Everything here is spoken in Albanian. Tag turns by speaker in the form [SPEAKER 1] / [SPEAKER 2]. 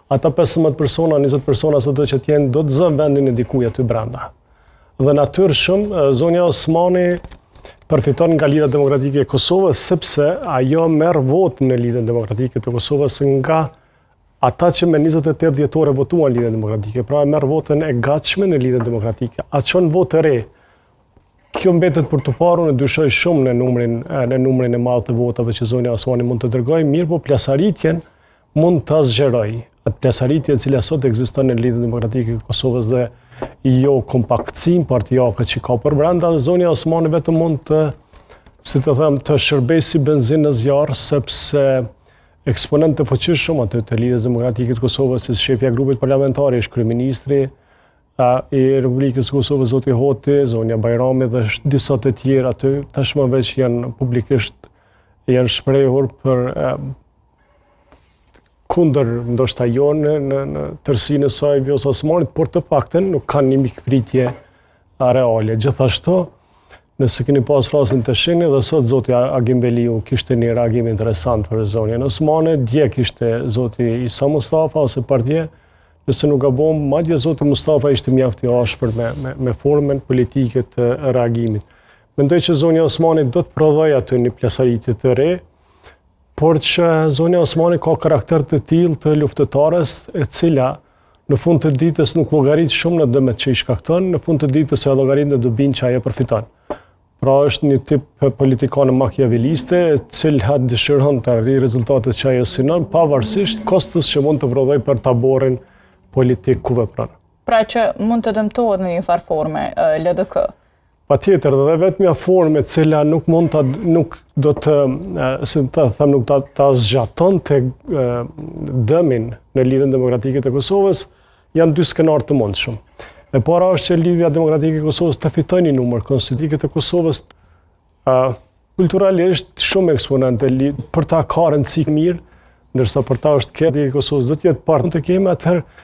[SPEAKER 1] ata 15 persona, 20 persona së të që t'jenë do të zënë vendin e dikuj aty brenda. Dhe natyrshëm, zonja Osmani përfiton nga Lidhja Demokratike e Kosovës, sepse ajo merr votë në Lidhjen Demokratike të Kosovës nga ata që me 28 dhjetore votuan Lidhjen Demokratike, pra merr votën e gatshme në Lidhjen Demokratike. Atë çon votë re. Kjo mbetet për të parë, unë dyshoj shumë në numrin e madh të votave që zonja Osmani mund të dërgojë, mirë po plasaritjen mund ta zgjeroj. Atë plasaritje e cila sot ekziston në Lidhjen Demokratike të Kosovës dhe jo kompaktësim partijake që ka për brenda, zonja Osmani vetëm mund të, si të them, të shërbejë si benzinë në zjarr, sepse eksponent të fuqishëm aty të Lidhjes Demokratike të Kosovës, si shefja e grupit parlamentar, është kryeministri i Republikës Kosovës, zoti Hoti, zonja Bajrami dhe disa të tjerë aty, tashmë veç janë publikisht janë shprehur për kundër ndoshta jo në tërësinë e saj Vjosa Osmanit, por të paktën nuk kanë një mikpritje reale. Gjithashtu, nëse keni pas rastin të shihni, dhe sot zoti Agim Beliu kishte një reagim interesant për zonjën Osmani, dje kishte zoti Isa Mustafa ose partje, nëse nuk gabon, madje zoti Mustafa ishte mjaft i ashpër me formën politike të reagimit. Mendoj që zonja Osmani do të prodhoj aty një plasaritje të re, por që zonja Osmani ka karakter të tillë të luftëtares, e cila në fund të ditës nuk llogarit shumë në dëmet që i shkakton, në fund të ditës e llogarit në dobinë që ajo përfiton. Pra është një tip politikane makiaveliste, e cila dëshiron të arrijë rezultatet që ajo synon, pavarësisht kostës që mund të prodhoj për taborin politik ku vepron.
[SPEAKER 2] Pra që mund të dëmtohet në një farë forme LDK?
[SPEAKER 1] Patjetër, dhe vetmja formë e cila nuk do të, si të them, nuk ta zgjaton të dëmin në Lidhjen Demokratike të Kosovës, janë dy skenarë të mundshëm. E para është që Lidhja Demokratike e Kosovës të fitojë një numër konstitutive të Kosovës, kulturalisht shumë eksponente, për ta ka rëndësi mirë, ndërsa për ta është këtë e Kosovës do të jetë parë të kemi atëherë